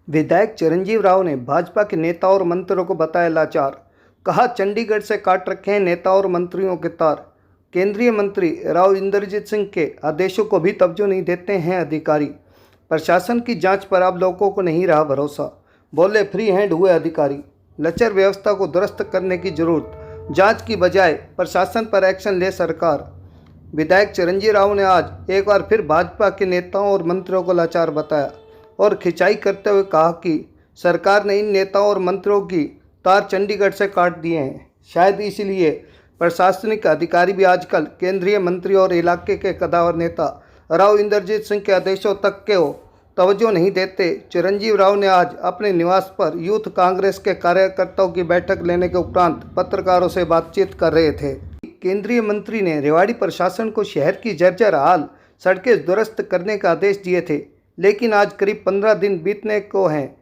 विधायक चिरंजीव राव ने भाजपा के नेताओं और मंत्रियों को बताया लाचार। कहा, चंडीगढ़ से काट रखे हैं नेता और मंत्रियों के तार। केंद्रीय मंत्री राव इंद्रजीत सिंह के आदेशों को भी तवज्जो नहीं देते हैं अधिकारी। प्रशासन की जांच पर अब लोगों को नहीं रहा भरोसा। बोले, फ्री हैंड हुए अधिकारी। लचर व्यवस्था को दुरुस्त करने की जरूरत, जांच की बजाय प्रशासन पर एक्शन ले सरकार। विधायक चिरंजीव राव ने आज एक बार फिर भाजपा के नेताओं और मंत्रियों को लाचार बताया और खिंचाई करते हुए कहा कि सरकार ने इन नेताओं और मंत्रियों की तार चंडीगढ़ से काट दिए हैं। शायद इसीलिए प्रशासनिक अधिकारी भी आजकल केंद्रीय मंत्री और इलाके के कदावर नेता राव इंद्रजीत सिंह के आदेशों तक के तवज्जो नहीं देते। चिरंजीव राव ने आज अपने निवास पर यूथ कांग्रेस के कार्यकर्ताओं की बैठक लेने के उपरांत पत्रकारों से बातचीत कर रहे थे। केंद्रीय मंत्री ने रेवाड़ी प्रशासन को शहर की जर्जर हाल सड़कें दुरुस्त करने का आदेश दिए थे, लेकिन आज करीब 15 दिन बीतने को हैं।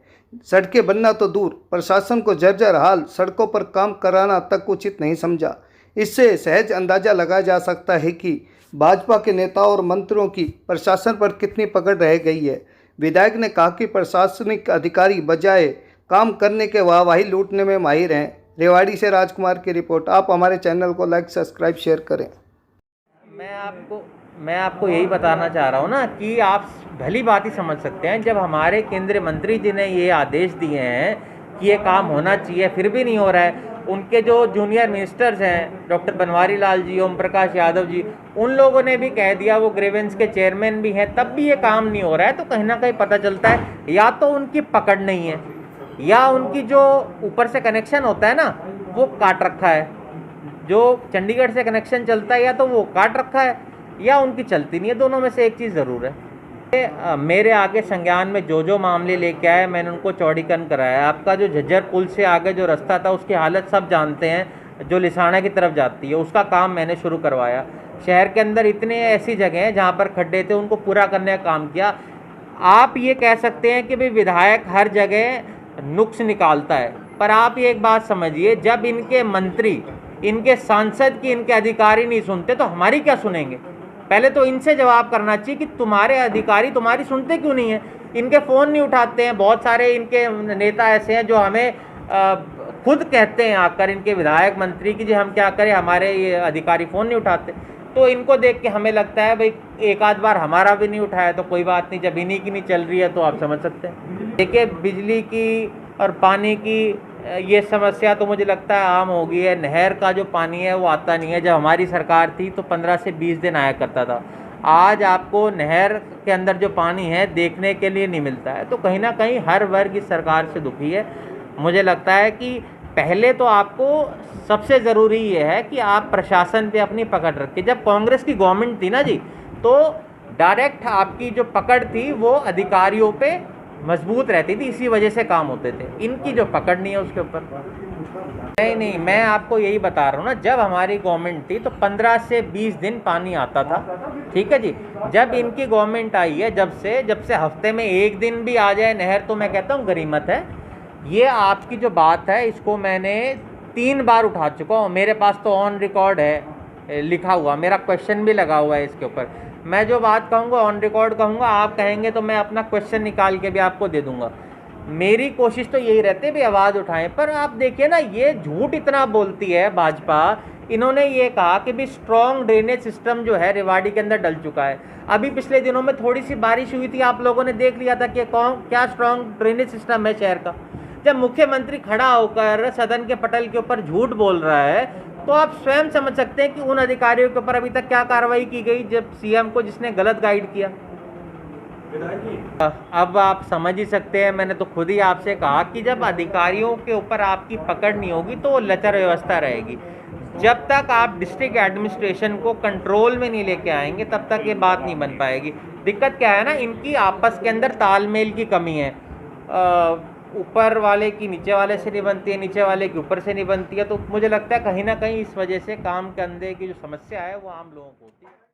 सड़कें बनना तो दूर, प्रशासन को जर्जर हाल सड़कों पर काम कराना तक उचित नहीं समझा। इससे सहज अंदाजा लगाया जा सकता है कि भाजपा के नेताओं और मंत्रियों की प्रशासन पर कितनी पकड़ रह गई है। विधायक ने कहा कि प्रशासनिक अधिकारी बजाय काम करने के वाहवाही लूटने में माहिर हैं। रेवाड़ी से राजकुमार की रिपोर्ट। आप हमारे चैनल को लाइक, सब्सक्राइब, शेयर करें। मैं आपको यही बताना चाह रहा हूँ ना कि आप भली बात ही समझ सकते हैं। जब हमारे केंद्रीय मंत्री जी ने ये आदेश दिए हैं कि ये काम होना चाहिए, फिर भी नहीं हो रहा है। उनके जो जूनियर मिनिस्टर्स हैं, डॉक्टर बनवारी लाल जी, ओम प्रकाश यादव जी, उन लोगों ने भी कह दिया, वो ग्रीवेंस के चेयरमैन भी हैं, तब भी ये काम नहीं हो रहा है। तो कहीं ना कहीं पता चलता है या तो उनकी पकड़ नहीं है, या उनकी जो ऊपर से कनेक्शन होता है ना, वो काट रखा है। जो चंडीगढ़ से कनेक्शन चलता है या तो वो काट रखा है या उनकी चलती नहीं है। दोनों में से एक चीज़ ज़रूर है। मेरे आगे संज्ञान में जो मामले लेके आए, मैंने उनको चौड़ीकरण कराया। आपका जो झज्जर पुल से आगे जो रास्ता था, उसकी हालत सब जानते हैं, जो लिसाना की तरफ जाती है, उसका काम मैंने शुरू करवाया। शहर के अंदर इतने ऐसी जगह हैं जहाँ पर खड्डे थे, उनको पूरा करने का काम किया। आप ये कह सकते हैं कि भाई विधायक हर जगह नुक्स निकालता है, पर आप ये एक बात समझिए, जब इनके मंत्री, इनके सांसद की, इनके अधिकारी नहीं सुनते तो हमारी क्या सुनेंगे? पहले तो इनसे जवाब करना चाहिए कि तुम्हारे अधिकारी तुम्हारी सुनते क्यों नहीं है? इनके फ़ोन नहीं उठाते हैं। बहुत सारे इनके नेता ऐसे हैं जो हमें खुद कहते हैं आकर, इनके विधायक मंत्री की, जो हम क्या करें, हमारे ये अधिकारी फ़ोन नहीं उठाते। तो इनको देख के हमें लगता है भाई एक आध बार हमारा भी नहीं उठाया तो कोई बात नहीं, जब इन्हीं की नहीं चल रही है तो आप समझ सकते हैं। देखिए, बिजली की और पानी की ये समस्या तो मुझे लगता है आम हो गई है। नहर का जो पानी है वो आता नहीं है। जब हमारी सरकार थी तो 15 से 20 दिन आया करता था। आज आपको नहर के अंदर जो पानी है देखने के लिए नहीं मिलता है। तो कहीं ना कहीं हर वर्ग इस सरकार से दुखी है। मुझे लगता है कि पहले तो आपको सबसे ज़रूरी ये है कि आप प्रशासन पे अपनी पकड़ रखें। जब कांग्रेस की गवर्नमेंट थी ना जी, तो डायरेक्ट आपकी जो पकड़ थी वो अधिकारियों पे मजबूत रहती थी, इसी वजह से काम होते थे। इनकी जो पकड़ नहीं है उसके ऊपर नहीं, मैं आपको यही बता रहा हूँ ना, जब हमारी गवर्नमेंट थी तो 15 से 20 दिन पानी आता था, ठीक है जी। जब इनकी गवर्नमेंट आई है, जब से हफ्ते में एक दिन भी आ जाए नहर, तो मैं कहता हूँ गरीमत है। ये आपकी जो बात है, इसको मैंने 3 बार उठा चुका हूँ। मेरे पास तो ऑन रिकॉर्ड है, लिखा हुआ, मेरा क्वेश्चन भी लगा हुआ है इसके ऊपर। मैं जो बात कहूँगा ऑन रिकॉर्ड कहूँगा, आप कहेंगे तो मैं अपना क्वेश्चन निकाल के भी आपको दे दूँगा। मेरी कोशिश तो यही रहती है भी आवाज़ उठाएं। पर आप देखिए ना, ये झूठ इतना बोलती है भाजपा। इन्होंने ये कहा कि भी स्ट्रॉन्ग ड्रेनेज सिस्टम जो है रेवाड़ी के अंदर डल चुका है। अभी पिछले दिनों में थोड़ी सी बारिश हुई थी, आप लोगों ने देख लिया था कि क्या स्ट्रॉन्ग ड्रेनेज सिस्टम है शहर का। जब मुख्यमंत्री खड़ा होकर सदन के पटल के ऊपर झूठ बोल रहा है, तो आप स्वयं समझ सकते हैं कि उन अधिकारियों के ऊपर अभी तक क्या कार्रवाई की गई, जब सीएम को जिसने गलत गाइड किया। अब आप समझ ही सकते हैं, मैंने तो खुद ही आपसे कहा कि जब अधिकारियों के ऊपर आपकी पकड़ नहीं होगी तो लचर व्यवस्था रहेगी। जब तक आप डिस्ट्रिक्ट एडमिनिस्ट्रेशन को कंट्रोल में नहीं लेके आएंगे, तब तक ये बात नहीं बन पाएगी। दिक्कत क्या है ना, इनकी आपस के अंदर तालमेल की कमी है। ऊपर वाले की नीचे वाले से नहीं बनती है, नीचे वाले की ऊपर से नहीं बनती है। तो मुझे लगता है कहीं ना कहीं इस वजह से काम के अंदर की जो समस्या है वो आम लोगों को होती है।